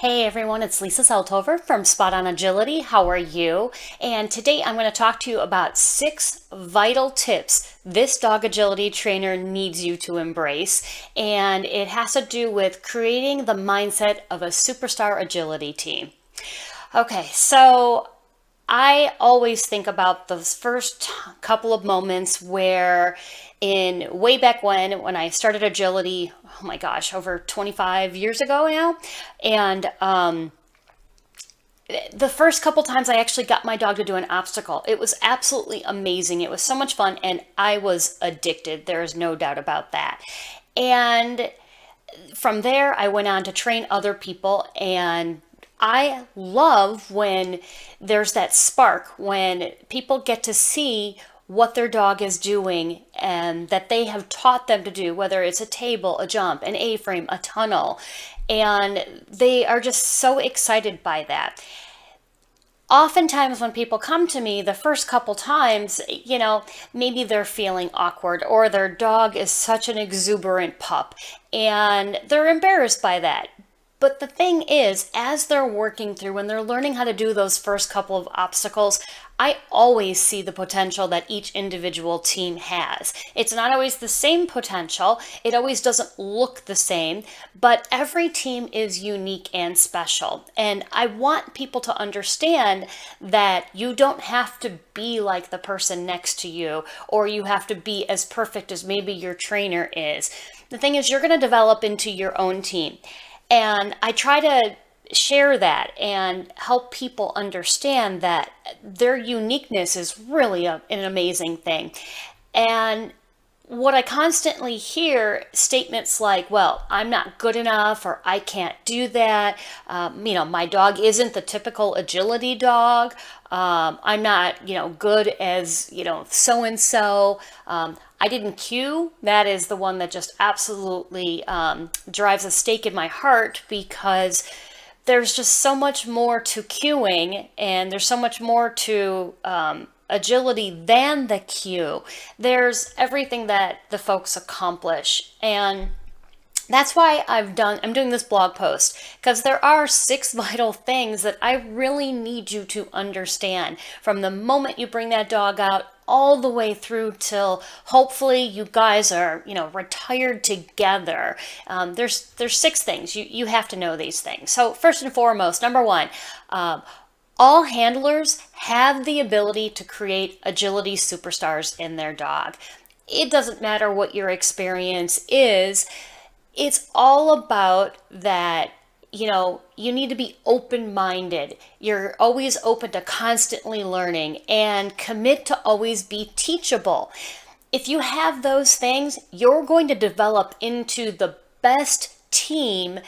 Hey everyone, it's Lisa Selthofer from Spot On Agility. How are you? And today I'm going to talk to you about 6 vital tips this dog agility trainer needs you to embrace. And it has to do with creating the mindset of a superstar agility team. Okay, so I always think about those first couple of moments where in way back when I started agility, oh my gosh, over 25 years ago now. And the first couple times I actually got my dog to do an obstacle, it was absolutely amazing. It was so much fun and I was addicted. There is no doubt about that. And from there, I went on to train other people, and I love when there's that spark when people get to see what their dog is doing and that they have taught them to do, whether it's a table, a jump, an A-frame, a tunnel, and they are just so excited by that. Oftentimes when people come to me the first couple times, maybe they're feeling awkward or their dog is such an exuberant pup and they're embarrassed by that. But the thing is, as they're working through, when they're learning how to do those first couple of obstacles, I always see the potential that each individual team has. It's not always the same potential. It always doesn't look the same, but every team is unique and special. And I want people to understand that you don't have to be like the person next to you, or you have to be as perfect as maybe your trainer is. The thing is, you're going to develop into your own team. And I try to share that and help people understand that their uniqueness is really an amazing thing. And what I constantly hear statements like, well, I'm not good enough, or I can't do that. My dog isn't the typical agility dog. I'm not, good as, so and so. I didn't cue. That is the one that just absolutely drives a stake in my heart, because there's just so much more to cueing, and there's so much more to agility than the cue. There's everything that the folks accomplish. And that's why I'm doing this blog post, because there are 6 vital things that I really need you to understand from the moment you bring that dog out all the way through till hopefully you guys are, retired together. There's 6 things. You have to know these things. So first and foremost, number one, all handlers have the ability to create agility superstars in their dog. It doesn't matter what your experience is. It's all about that, you need to be open-minded. You're always open to constantly learning and commit to always be teachable. If you have those things, you're going to develop into the best team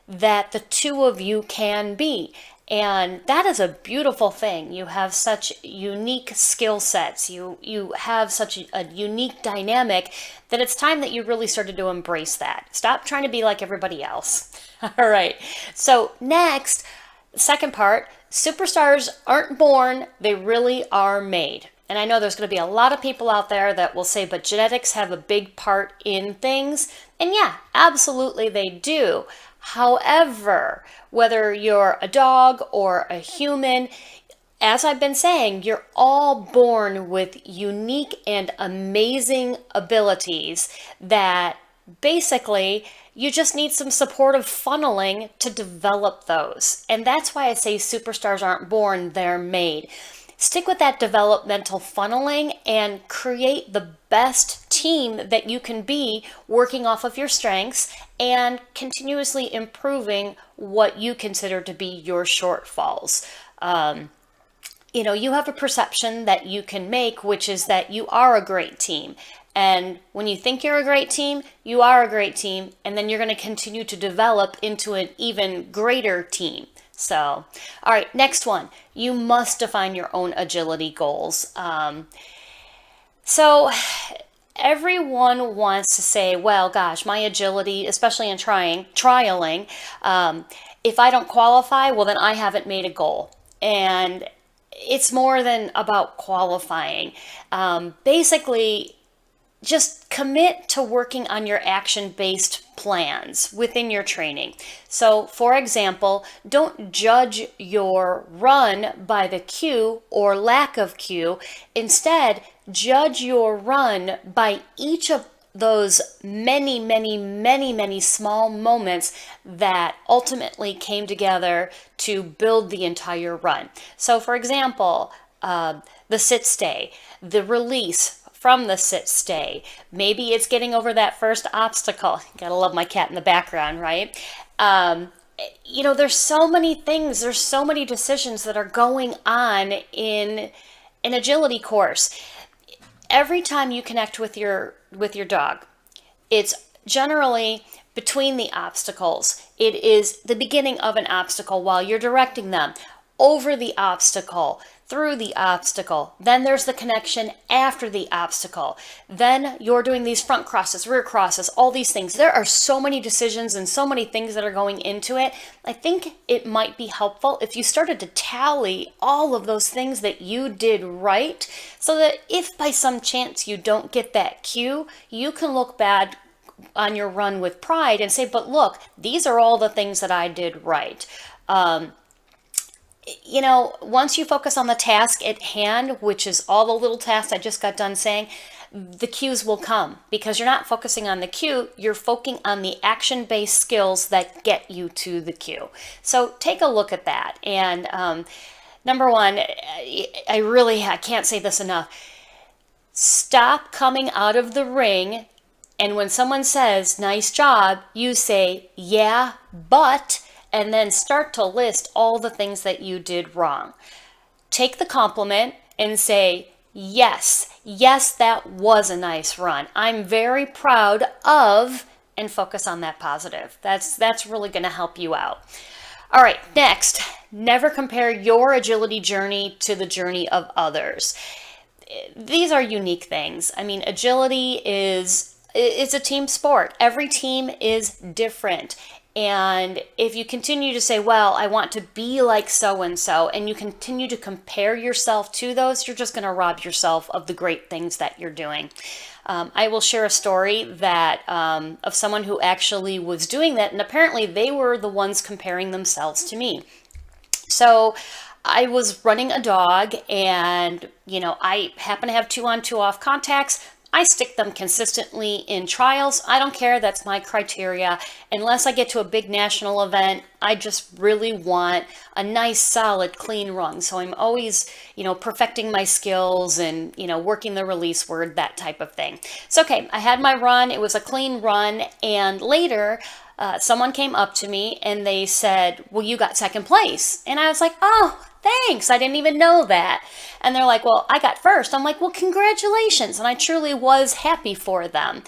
that the two of you can be. And that is a beautiful thing. You have such unique skill sets. You have such a unique dynamic that it's time that you really started to embrace that. Stop trying to be like everybody else. All right. So next, second part, superstars aren't born, they really are made. And I know there's going to be a lot of people out there that will say, but genetics have a big part in things. And yeah, absolutely they do. However, whether you're a dog or a human, as I've been saying, you're all born with unique and amazing abilities that basically you just need some supportive funneling to develop those. And that's why I say superstars aren't born, they're made. Stick with that developmental funneling and create the best team that you can be, working off of your strengths and continuously improving what you consider to be your shortfalls. You have a perception that you can make, which is that you are a great team. And when you think you're a great team, you are a great team, and then you're going to continue to develop into an even greater team. So, all right, next one. You must define your own agility goals. So everyone wants to say, well, gosh, my agility, especially in trialing, if I don't qualify, well, then I haven't made a goal. And it's more than about qualifying. Basically, just commit to working on your action-based plans within your training. So, for example, don't judge your run by the cue or lack of cue. Instead, judge your run by each of those many, many, many, many small moments that ultimately came together to build the entire run. So, for example, the sit stay, the release from the sit stay. Maybe it's getting over that first obstacle. Gotta love my cat in the background, right? There's so many things, there's so many decisions that are going on in an agility course. Every time you connect with your dog, it's generally between the obstacles. It is the beginning of an obstacle while you're directing them, over the obstacle, through the obstacle. Then there's the connection after the obstacle. Then you're doing these front crosses, rear crosses, all these things. There are so many decisions and so many things that are going into it. I think it might be helpful if you started to tally all of those things that you did right, so that if by some chance you don't get that cue, you can look back on your run with pride and say, but look, these are all the things that I did right. Once you focus on the task at hand, which is all the little tasks I just got done saying, the cues will come, because you're not focusing on the cue, you're focusing on the action-based skills that get you to the cue. So take a look at that. And number one, I can't say this enough. Stop coming out of the ring, and when someone says, nice job, you say, yeah, but, and then start to list all the things that you did wrong. Take the compliment and say, yes, that was a nice run. I'm very proud of, and focus on that positive. That's really going to help you out. All right, next, never compare your agility journey to the journey of others. These are unique things. I mean, agility it's a team sport. Every team is different. And if you continue to say, well, I want to be like so-and-so, and you continue to compare yourself to those, you're just going to rob yourself of the great things that you're doing. I will share a story that of someone who actually was doing that, and apparently they were the ones comparing themselves to me. So I was running a dog, and, I happen to have 2-on, 2-off contacts. I stick them consistently in trials. I don't care. That's my criteria. Unless I get to a big national event, I just really want a nice, solid, clean run. So I'm always, perfecting my skills and, working the release word, that type of thing. So, okay, I had my run. It was a clean run. And later, someone came up to me and they said, well, you got second place. And I was like, oh, thanks. I didn't even know that. And they're like, well, I got first. I'm like, well, congratulations. And I truly was happy for them.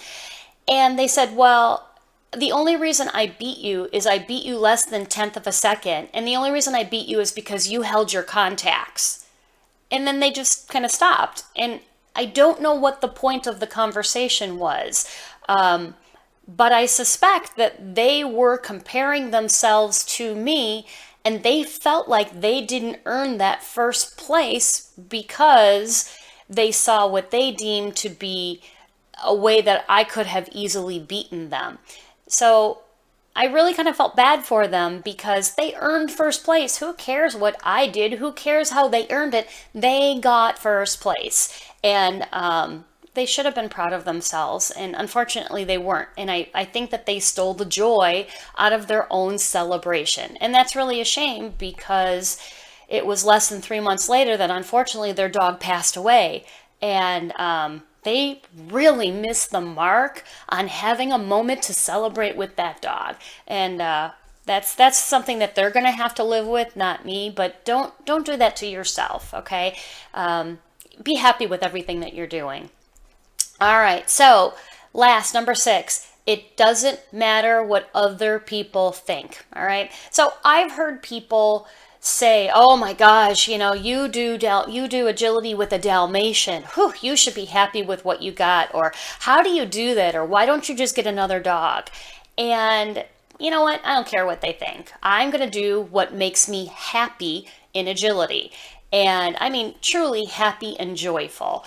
And they said, well, the only reason I beat you is I beat you less than 1/10 of a second. And the only reason I beat you is because you held your contacts. And then they just kind of stopped. And I don't know what the point of the conversation was. But I suspect that they were comparing themselves to me, and they felt like they didn't earn that first place because they saw what they deemed to be a way that I could have easily beaten them. So I really kind of felt bad for them because they earned first place. Who cares what I did? Who cares how they earned it? They got first place. And they should have been proud of themselves, and unfortunately they weren't. And I think that they stole the joy out of their own celebration. And that's really a shame, because it was less than 3 months later that unfortunately their dog passed away. And they really missed the mark on having a moment to celebrate with that dog. And that's something that they're going to have to live with, not me. But don't do that to yourself, okay? Be happy with everything that you're doing. All right, so last, number 6, it doesn't matter what other people think, all right? So I've heard people say, oh my gosh, you do agility with a Dalmatian. Whew, you should be happy with what you got. Or how do you do that? Or why don't you just get another dog? And you know what? I don't care what they think. I'm going to do what makes me happy in agility. And I mean, truly happy and joyful.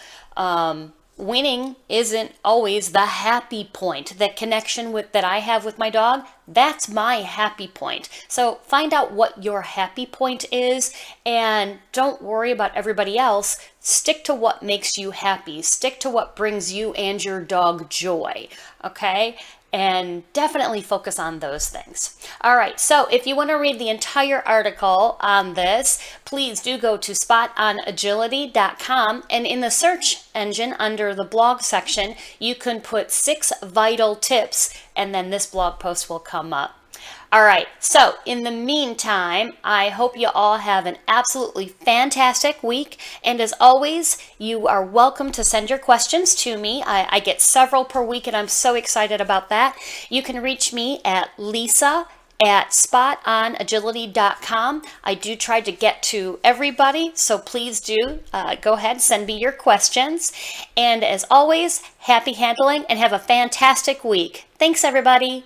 winning isn't always the happy point. That connection with that I have with my dog, that's my happy point. So find out what your happy point is and don't worry about everybody else. Stick to what makes you happy. Stick to what brings you and your dog joy. Okay? And definitely focus on those things. All right, so if you want to read the entire article on this, please do go to spotonagility.com, and in the search engine under the blog section, you can put 6 vital tips, and then this blog post will come up. All right, so in the meantime, I hope you all have an absolutely fantastic week. And as always, you are welcome to send your questions to me. I get several per week, and I'm so excited about that. You can reach me at lisa@spotonagility.com. I do try to get to everybody, so please do go ahead, send me your questions. And as always, happy handling and have a fantastic week. Thanks, everybody.